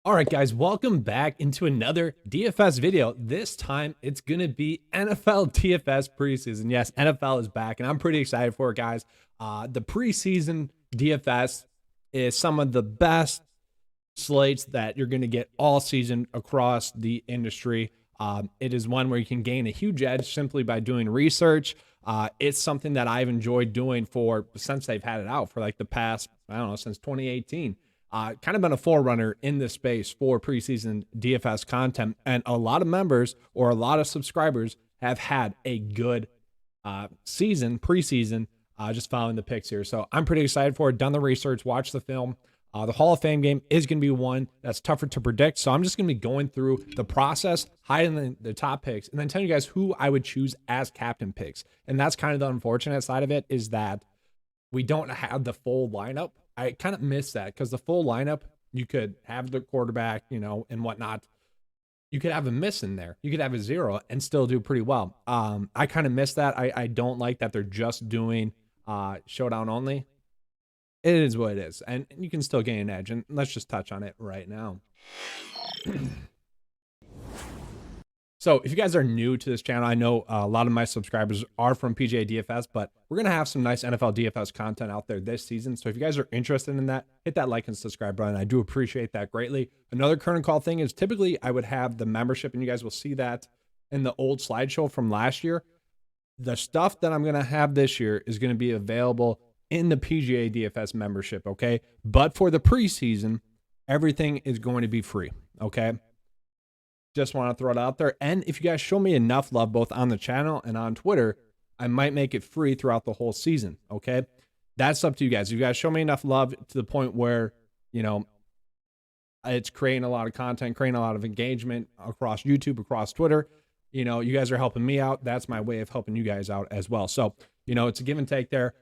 All right, guys, welcome back into another DFS video. This time it's going to be NFL DFS preseason. Yes, NFL is back, and I'm pretty excited for it, guys. The preseason DFS is some of the best slates that you're going to get all season across the industry. It is one where you can gain a huge edge simply by doing research. It's something that I've enjoyed doing since they've had it out for like the past, I don't know, since 2018. Kind of been a forerunner in this space for preseason DFS content, and a lot of members or a lot of subscribers have had a good preseason, just following the picks here. So I'm pretty excited for it. Done the research, watched the film. The Hall of Fame game is going to be one that's tougher to predict. So I'm just going to be going through the process, hiding the top picks, and then telling you guys who I would choose as captain picks. And that's kind of the unfortunate side of it, is that we don't have the full lineup. I kind of miss that, because the full lineup, you could have the quarterback, and whatnot. You could have a miss in there. You could have a zero and still do pretty well. I kind of miss that. I don't like that they're just doing Showdown only. It is what it is, and you can still gain an edge. And let's just touch on it right now. So if you guys are new to this channel, I know a lot of my subscribers are from PGA DFS, but we're going to have some nice NFL DFS content out there this season. So if you guys are interested in that, hit that like and subscribe button. I do appreciate that greatly. Another current call thing is typically I would have the membership, and you guys will see that in the old slideshow from last year. The stuff that I'm going to have this year is going to be available in the PGA DFS membership, okay? But for the preseason, everything is going to be free, okay? Just want to throw it out there. And if you guys show me enough love both on the channel and on Twitter, I might make it free throughout the whole season, okay? That's up to you guys. If you guys show me enough love to the point where, it's creating a lot of content, creating a lot of engagement across YouTube, across Twitter, you guys are helping me out. That's my way of helping you guys out as well. So, it's a give and take there.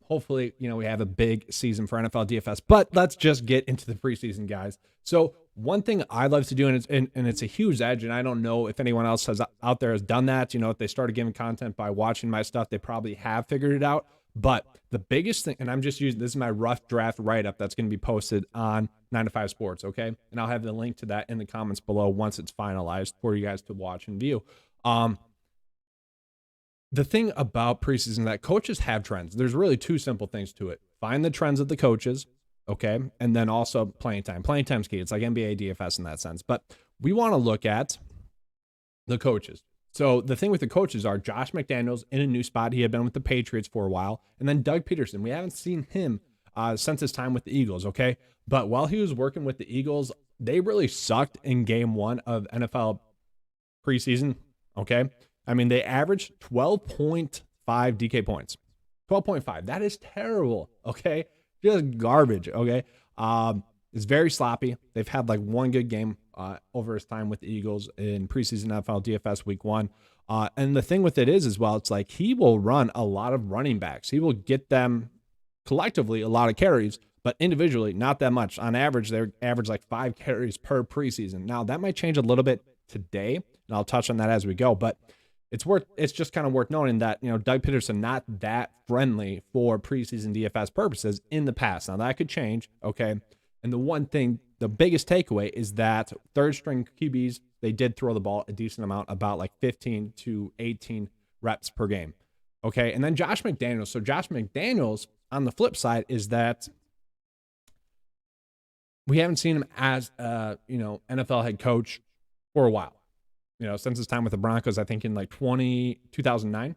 Hopefully, we have a big season for NFL DFS, but let's just get into the preseason, guys. So one thing I love to do, and it's a huge edge, and I don't know if anyone else out there has done that. If they started giving content by watching my stuff, they probably have figured it out. But the biggest thing, and I'm just using, this is my rough draft write-up that's going to be posted on 9 to 5 Sports, okay? And I'll have the link to that in the comments below once it's finalized for you guys to watch and view. The thing about preseason that coaches have trends. There's really two simple things to it. Find the trends of the coaches, okay? And then also playing time. Playing time's key. It's like NBA DFS in that sense. But we want to look at the coaches. So the thing with the coaches are Josh McDaniels in a new spot. He had been with the Patriots for a while. And then Doug Peterson. We haven't seen him since his time with the Eagles, okay? But while he was working with the Eagles, they really sucked in game one of NFL preseason, okay? I mean, they averaged 12.5 DK points. 12.5. That is terrible, okay? Just garbage, okay? It's very sloppy. They've had like one good game over his time with the Eagles in preseason NFL DFS week 1. And the thing with it is as well, it's like he will run a lot of running backs. He will get them collectively a lot of carries, but individually not that much. On average, they average like 5 carries per preseason. Now, that might change a little bit today, and I'll touch on that as we go, but it's just kind of worth noting that, Doug Peterson, not that friendly for preseason DFS purposes in the past. Now that could change, okay? And the biggest takeaway is that third string QBs, they did throw the ball a decent amount, about like 15 to 18 reps per game, okay? And then Josh McDaniels. So Josh McDaniels, on the flip side, is that we haven't seen him as NFL head coach for a while. Since his time with the Broncos, I think in like 2009.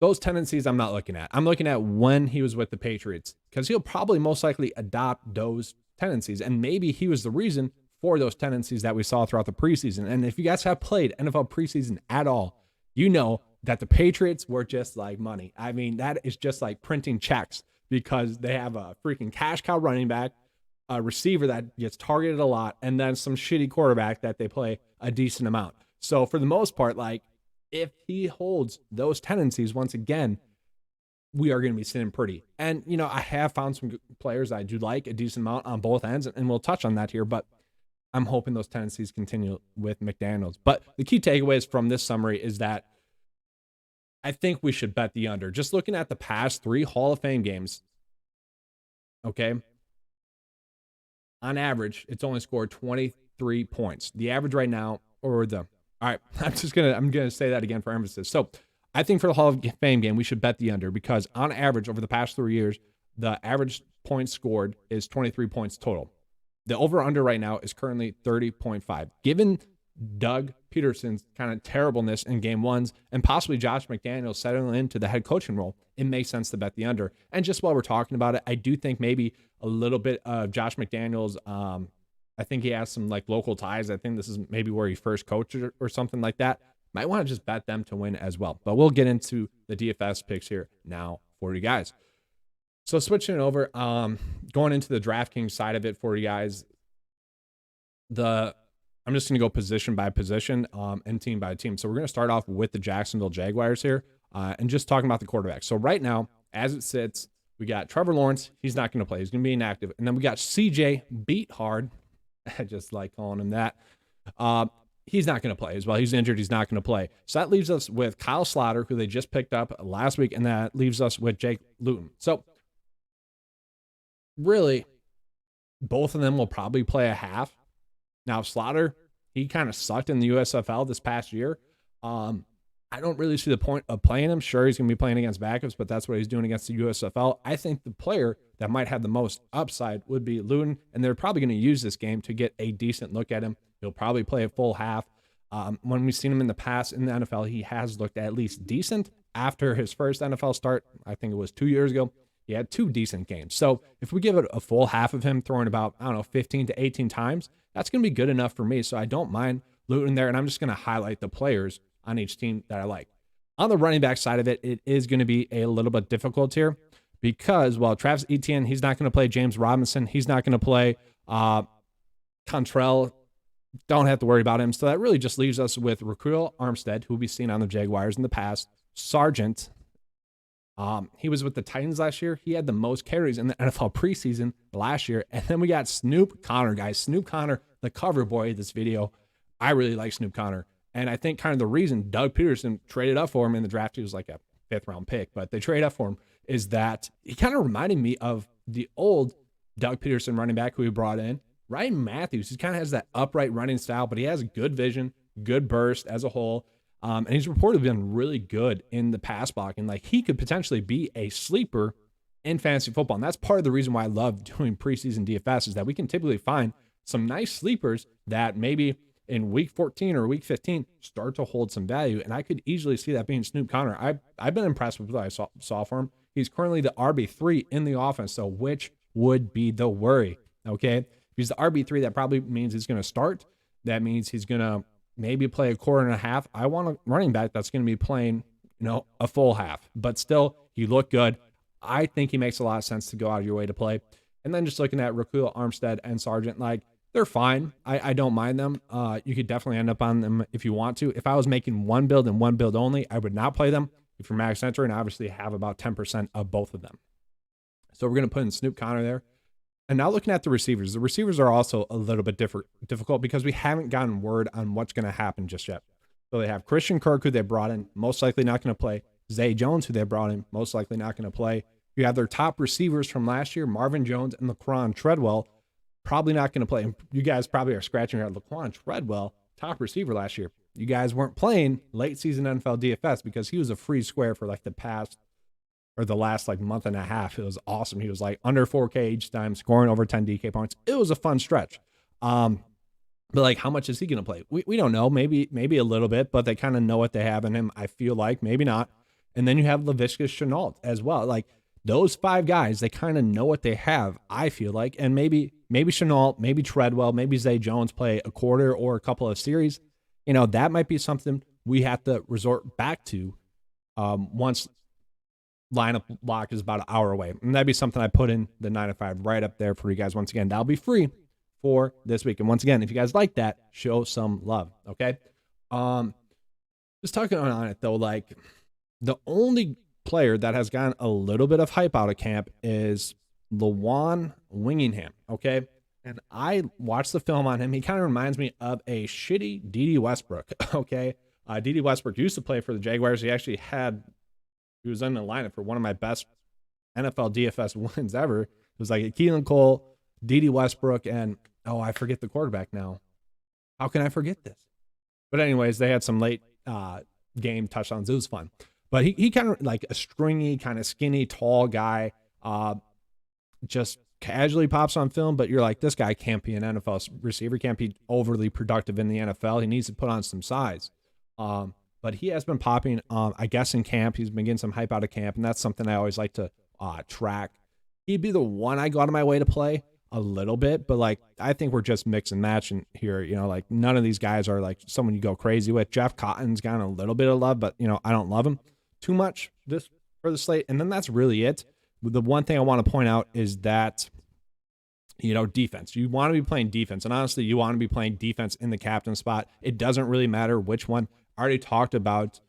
Those tendencies I'm not looking at. I'm looking at when he was with the Patriots, because he'll probably most likely adopt those tendencies. And maybe he was the reason for those tendencies that we saw throughout the preseason. And if you guys have played NFL preseason at all, you know that the Patriots were just like money. I mean, that is just like printing checks, because they have a freaking cash cow running back, a receiver that gets targeted a lot, and then some shitty quarterback that they play a decent amount. So for the most part, like, if he holds those tendencies, once again, we are going to be sitting pretty. And, I have found some players I do like a decent amount on both ends, and we'll touch on that here, but I'm hoping those tendencies continue with McDaniels. But the key takeaways from this summary is that I think we should bet the under. Just looking at the past 3 Hall of Fame games, okay, on average, it's only scored 23 points. The average right now, all right, I'm gonna say that again for emphasis. So I think for the Hall of Fame game, we should bet the under because on average over the past 3 years, the average points scored is 23 points total. The over-under right now is currently 30.5. Given Doug Peterson's kind of terribleness in game ones and possibly Josh McDaniels settling into the head coaching role, it makes sense to bet the under. And just while we're talking about it, I do think maybe a little bit of Josh McDaniels, I think he has some like local ties. I think this is maybe where he first coached or something like that. Might want to just bet them to win as well. But we'll get into the DFS picks here now for you guys. So switching it over, going into the DraftKings side of it for you guys, I'm just going to go position by position and team by team. So we're going to start off with the Jacksonville Jaguars here and just talking about the quarterback. So right now, as it sits, we got Trevor Lawrence. He's not going to play. He's going to be inactive. And then we got CJ Beathard. I just like calling him that. He's not going to play as well. He's injured. He's not going to play. So that leaves us with Kyle Slaughter, who they just picked up last week. And that leaves us with Jake Luton. So really, both of them will probably play a half. Now, Slaughter, he kind of sucked in the USFL this past year. I don't really see the point of playing him. Sure, he's going to be playing against backups, but that's what he's doing against the USFL. I think the player that might have the most upside would be Luton, and they're probably going to use this game to get a decent look at him. He'll probably play a full half. When we've seen him in the past in the NFL, he has looked at least decent. After his first NFL start, I think it was 2 years ago, he had 2 decent games. So if we give it a full half of him throwing about, 15 to 18 times, that's going to be good enough for me. So I don't mind Luton there, and I'm just going to highlight the players on each team that I like. On the running back side of it, it is going to be a little bit difficult here because, well, Travis Etienne, he's not going to play. James Robinson, he's not going to play. Contrell, don't have to worry about him. So that really just leaves us with Raquel Armstead, who we've seen on the Jaguars in the past. Sargent, he was with the Titans last year. He had the most carries in the NFL preseason last year. And then we got Snoop Connor, guys. Snoop Connor, the cover boy of this video. I really like Snoop Connor. And I think kind of the reason Doug Peterson traded up for him in the draft, he was like a 5th round pick, but they traded up for him, is that he kind of reminded me of the old Doug Peterson running back who he brought in, Ryan Matthews. He kind of has that upright running style, but he has good vision, good burst as a whole. And he's reportedly been really good in the pass blocking. Like he could potentially be a sleeper in fantasy football. And that's part of the reason why I love doing preseason DFS is that we can typically find some nice sleepers that maybe in week 14 or week 15 start to hold some value. And I could easily see that being Snoop Connor. I've been impressed with what I saw for him. He's currently the RB3 in the offense. So which would be the worry? Okay. If he's the RB3, that probably means he's going to start. That means he's going to maybe play a quarter and a half. I want a running back that's going to be playing, a full half, but still he looked good. I think he makes a lot of sense to go out of your way to play. And then just looking at Raquel Armstead and Sargent, like they're fine. I don't mind them. You could definitely end up on them if you want to. If I was making one build and one build only, I would not play them. If you're max center and obviously have about 10% of both of them. So we're going to put in Snoop Connor there. And now looking at the receivers are also a little bit difficult because we haven't gotten word on what's going to happen just yet. So they have Christian Kirk, who they brought in, most likely not going to play. Zay Jones, who they brought in, most likely not going to play. You have their top receivers from last year, Marvin Jones and Laquan Treadwell, probably not going to play. You guys probably are scratching your head. Laquan Treadwell, top receiver last year. You guys weren't playing late season NFL DFS because he was a free square for like the last like month and a half. It was awesome. He was like under 4K each time, scoring over 10 DK points. It was a fun stretch. But like, how much is he going to play? We don't know. Maybe a little bit, but they kind of know what they have in him. I feel like maybe not. And then you have Laviska Shenault as well. Like those 5 guys, they kind of know what they have, I feel like. And maybe Shenault, maybe Treadwell, maybe Zay Jones play a quarter or a couple of series. That might be something we have to resort back to once lineup lock is about an hour away. And that'd be something I put in the 9 to 5 right up there for you guys. Once again, that'll be free for this week. And once again, if you guys like that, show some love. Okay. Just talking on it though, like the only player that has gotten a little bit of hype out of camp is Lawan Wingingham. Okay. And I watched the film on him. He kind of reminds me of a shitty D.D. Westbrook. Okay. D.D. Westbrook used to play for the Jaguars. He was in the lineup for one of my best NFL DFS wins ever. It was like a Keelan Cole, Dede Westbrook, and I forget the quarterback now. How can I forget this? But anyways, they had some late game touchdowns. It was fun. But he kind of like a stringy, kind of skinny, tall guy, just casually pops on film, but you're like, this guy can't be an NFL receiver, can't be overly productive in the NFL. He needs to put on some size. But he has been popping, I guess, in camp. He's been getting some hype out of camp, and that's something I always like to track. He'd be the one I go out of my way to play a little bit, but like I think we're just mix and matching here. Like none of these guys are like someone you go crazy with. Jeff Cotton's gotten a little bit of love, but I don't love him too much this for the slate. And then that's really it. The one thing I want to point out is that defense. You want to be playing defense, and honestly, you want to be playing defense in the captain spot. It doesn't really matter which one. I already talked about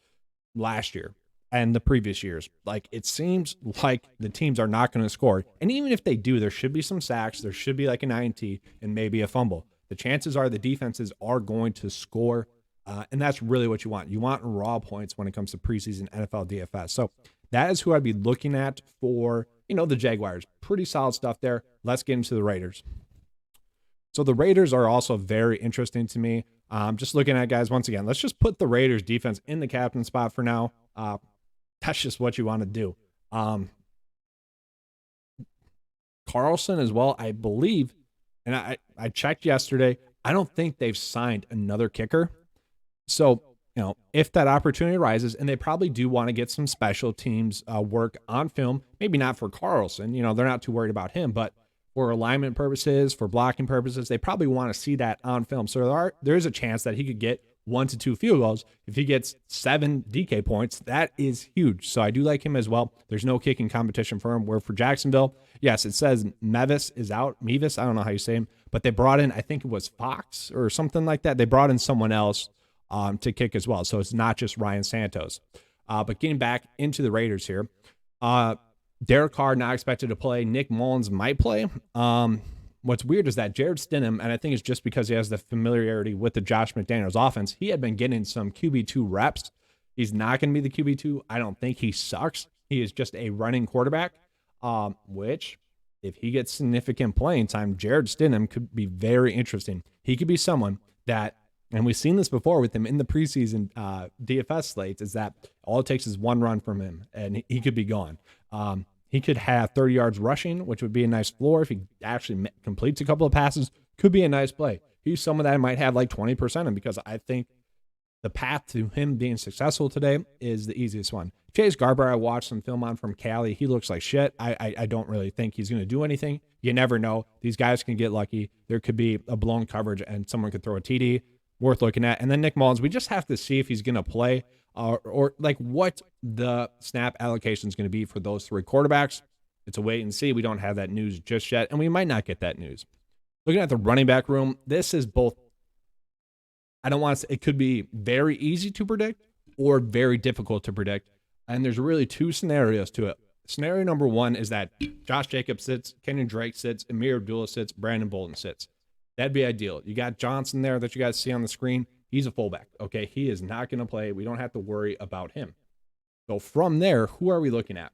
last year and the previous years. Like, it seems like the teams are not going to score. And even if they do, there should be some sacks. There should be like an INT and maybe a fumble. The chances are the defenses are going to score. And that's really what you want. You want raw points when it comes to preseason NFL DFS. So that is who I'd be looking at for, the Jaguars. Pretty solid stuff there. Let's get into the Raiders. So the Raiders are also very interesting to me. Just looking at guys, once again, let's just put the Raiders defense in the captain spot for now. That's just what you want to do. Carlson as well, I believe, and I checked yesterday, I don't think they've signed another kicker. So, if that opportunity arises, and they probably do want to get some special teams work on film, maybe not for Carlson, they're not too worried about him, but for alignment purposes, for blocking purposes, they probably want to see that on film. So there is a chance that he could get 1 to 2 field goals. If he gets 7 DK points, that is huge. So I do like him as well. There's no kicking competition for him. Where for Jacksonville, yes, it says Mevis is out. Mevis, I don't know how you say him, but they brought in, I think it was Fox or something like that. They brought in someone else to kick as well. So it's not just Ryan Santos. But getting back into the Raiders here, Derek Carr not expected to play. Nick Mullins might play. What's weird is that Jared Stidham, and I think it's just because he has the familiarity with the Josh McDaniels offense, he had been getting some QB2 reps. He's not going to be the QB2. I don't think he sucks. He is just a running quarterback, which if he gets significant playing time, Jared Stidham could be very interesting. He could be someone that, and we've seen this before with him in the preseason DFS slates, is that all it takes is one run from him, and he could be gone. He could have 30 yards rushing, which would be a nice floor. If he actually completes a couple of passes, could be a nice play. He's someone that might have like 20% in, because I think the path to him being successful today is the easiest one. Chase Garber, I watched some film on from Cali. He looks like shit. I don't really think he's going to do anything. You never know. These guys can get lucky. There could be a blown coverage and someone could throw a TD. Worth looking at. And then Nick Mullins, we just have to see if he's going to play or like what the snap allocation is going to be for those 3 quarterbacks. It's a wait and see. We don't have that news just yet, and we might not get that news. Looking at the running back room, this is both, I don't want to say, it could be very easy to predict or very difficult to predict. And there's really 2 scenarios to it. Scenario number 1 is that Josh Jacobs sits, Kenyon Drake sits, Amir Abdullah sits, Brandon Bolden sits. That'd be ideal. You got Johnson there that you guys see on the screen. He's a fullback, okay? He is not going to play. We don't have to worry about him. So from there, who are we looking at?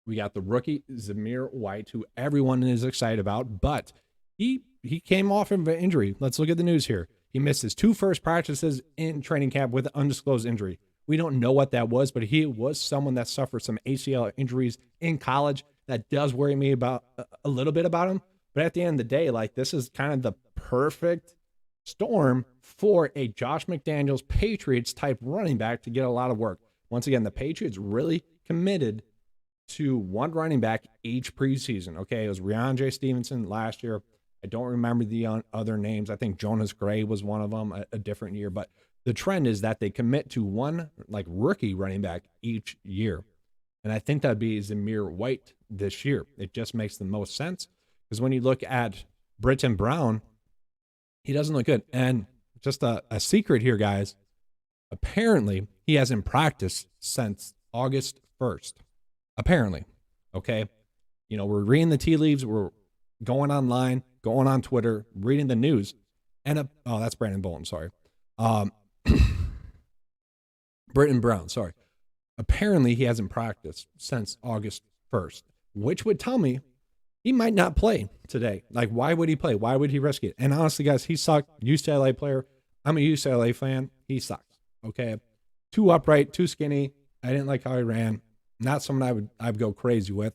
We got the rookie, Zamir White, who everyone is excited about, but he came off of an injury. Let's look at the news here. He missed his 2 first practices in training camp with an undisclosed injury. We don't know what that was, but he was someone that suffered some ACL injuries in college. That does worry me about a little bit about him. But at the end of the day, like, this is kind of the perfect storm for a Josh McDaniels Patriots type running back to get a lot of work. Once again, the Patriots really committed to one running back each preseason. Okay, it was Rhamondre Stevenson last year. I don't remember the other names. I think Jonas Gray was one of them, a different year. But the trend is that they commit to one like rookie running back each year. And I think that'd be Zamir White this year. It just makes the most sense. Because when you look at Britton Brown, he doesn't look good. And just a secret here, guys. Apparently, he hasn't practiced since August 1st. Apparently. Okay? We're reading the tea leaves. We're going online, going on Twitter, reading the news. And, that's Brandon Bolden, sorry. Britton Brown, sorry. Apparently, he hasn't practiced since August 1st, which would tell me he might not play today. Like, why would he play? Why would he risk it? And honestly, guys, he sucked. UCLA player. I'm a UCLA fan. He sucks. Okay. Too upright, too skinny. I didn't like how he ran. Not someone I'd go crazy with.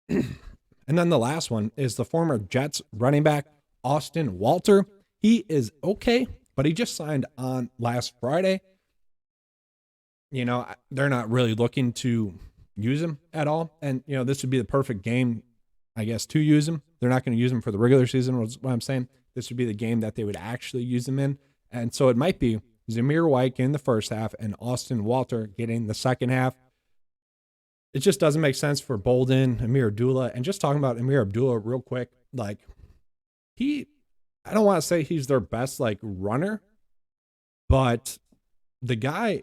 And then the last one is the former Jets running back, Austin Walter. He is okay, but he just signed on last Friday. You know, they're not really looking to use him at all. And, you know, this would be the perfect game, I guess, to use him. They're not going to use him for the regular season, was what I'm saying. This would be the game that they would actually use him in. And so it might be Zamir White getting the first half and Austin Walter getting the second half. It just doesn't make sense for Bolden, Amir Abdullah. And just talking about Amir Abdullah real quick, like, I don't want to say he's their best, like, runner, but the guy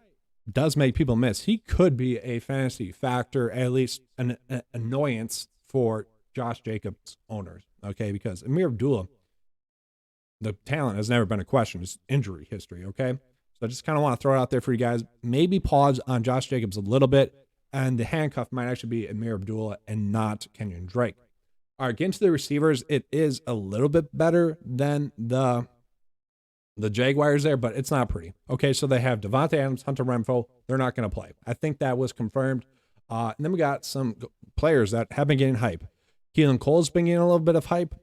does make people miss. He could be a fantasy factor, at least an annoyance for Josh Jacobs owners, okay? Because Amir Abdullah, the talent has never been a question. It's injury history, okay? So I just kind of want to throw it out there for you guys. Maybe pause on Josh Jacobs a little bit, and the handcuff might actually be Amir Abdullah and not Kenyon Drake. All right, getting to the receivers, it is a little bit better than the Jaguars there, but it's not pretty. Okay, so they have Devontae Adams, Hunter Renfrow. They're not going to play. I think that was confirmed. And then we got some players that have been getting hype. Keelan Cole's been getting a little bit of hype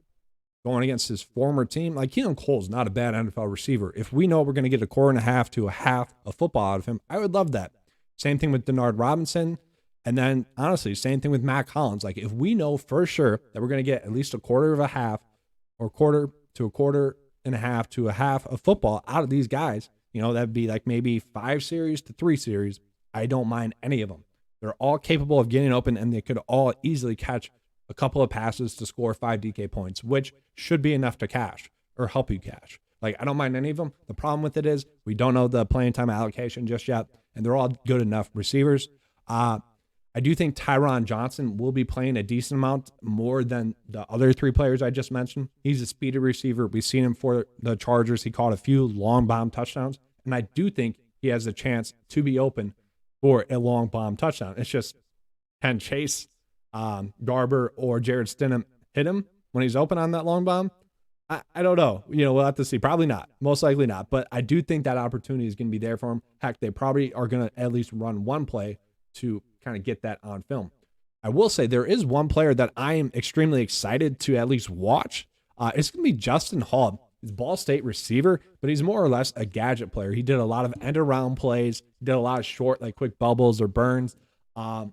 going against his former team. Like, Keelan Cole's not a bad NFL receiver. If we know we're going to get a quarter and a half to a half of football out of him, I would love that. Same thing with Denard Robinson. And then, honestly, same thing with Mac Hollins. Like, if we know for sure that we're going to get at least a quarter of a half or quarter to a quarter and a half to a half of football out of these guys, you know, that'd be like maybe 5 series to 3 series. I don't mind any of them. They're all capable of getting open, and they could all easily catch a couple of passes to score 5 DK points, which should be enough to cash or help you cash. Like, I don't mind any of them. The problem with it is we don't know the playing time allocation just yet, and they're all good enough receivers. I do think Tyron Johnson will be playing a decent amount more than the other 3 players I just mentioned. He's a speedy receiver. We've seen him for the Chargers. He caught a few long bomb touchdowns, and I do think he has a chance to be open for a long bomb touchdown. It's just, can Chase, Garber, or Jared Stidham hit him when he's open on that long bomb? I don't know. You know, we'll have to see. Probably not. Most likely not. But I do think that opportunity is going to be there for him. Heck, they probably are going to at least run one play to kind of get that on film. I will say there is one player that I am extremely excited to at least watch. It's going to be Justin Hall. He's a Ball State receiver, but he's more or less a gadget player. He did a lot of end-around plays, did a lot of short, like quick bubbles or burns. I'm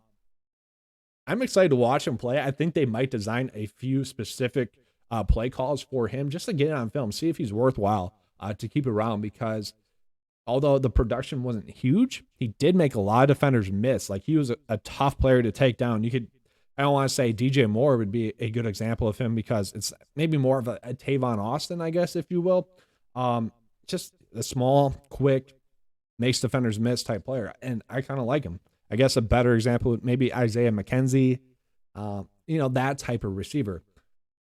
excited to watch him play. I think they might design a few specific play calls for him just to get it on film, see if he's worthwhile to keep around, because although the production wasn't huge, he did make a lot of defenders miss. Like, he was a tough player to take down. I don't want to say DJ Moore would be a good example of him, because it's maybe more of a Tavon Austin, I guess, if you will. Just a small, quick, makes defenders miss type player. And I kind of like him. I guess a better example would maybe Isaiah McKenzie, that type of receiver.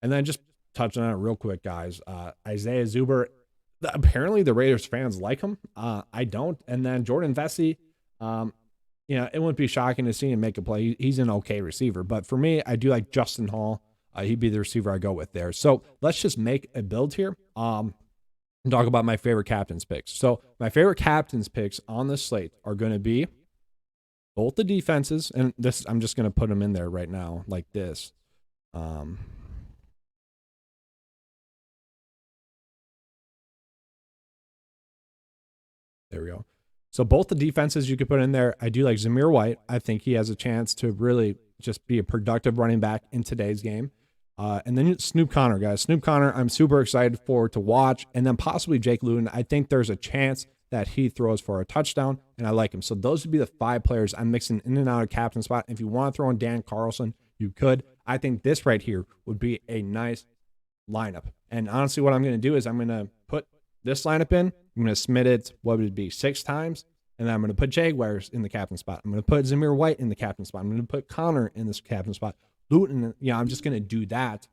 And then just touching on it real quick, guys. Isaiah Zuber, apparently the Raiders fans like him. I don't. And then Jordan Vesey, it wouldn't be shocking to see him make a play. He's an okay receiver. But for me, I do like Justin Hall. He'd be the receiver I go with there. So let's just make a build here and talk about my favorite captain's picks. So my favorite captain's picks on the slate are going to be both the defenses. And this, I'm just going to put them in there right now like this. There we go. So both the defenses you could put in there. I do like Zamir White. I think he has a chance to really just be a productive running back in today's game. And then Snoop Connor, guys. Snoop Connor, I'm super excited for to watch. And then possibly Jake Luton. I think there's a chance that he throws for a touchdown, and I like him. So those would be the 5 players I'm mixing in and out of captain spot. If you want to throw in Dan Carlson, you could. I think this right here would be a nice lineup. And honestly, what I'm going to do is I'm going to put this lineup in. I'm going to submit it, what would it be, 6 times? And then I'm going to put Jaguars in the captain spot. I'm going to put Zamir White in the captain spot. I'm going to put Connor in this captain spot. Luton, I'm just going to do that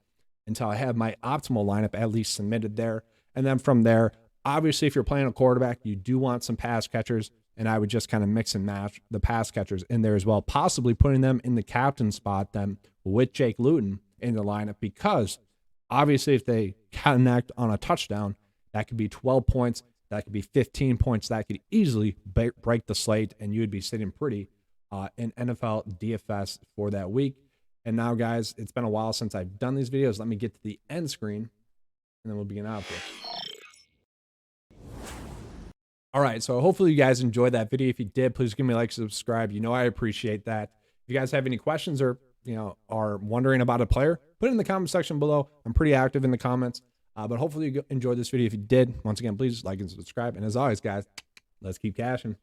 until I have my optimal lineup at least submitted there. And then from there, obviously, if you're playing a quarterback, you do want some pass catchers. And I would just kind of mix and match the pass catchers in there as well, possibly putting them in the captain spot then with Jake Luton in the lineup, because obviously if they connect on a touchdown, that could be 12 points, that could be 15 points, that could easily break the slate, and you would be sitting pretty in NFL DFS for that week. And now, guys, it's been a while since I've done these videos. Let me get to the end screen, and then we'll begin out here. All right, so hopefully you guys enjoyed that video. If you did, please give me a like, subscribe. You know I appreciate that. If you guys have any questions or are wondering about a player, put it in the comment section below. I'm pretty active in the comments. But hopefully you enjoyed this video. If you did, once again, please like and subscribe. And as always, guys, let's keep cashing.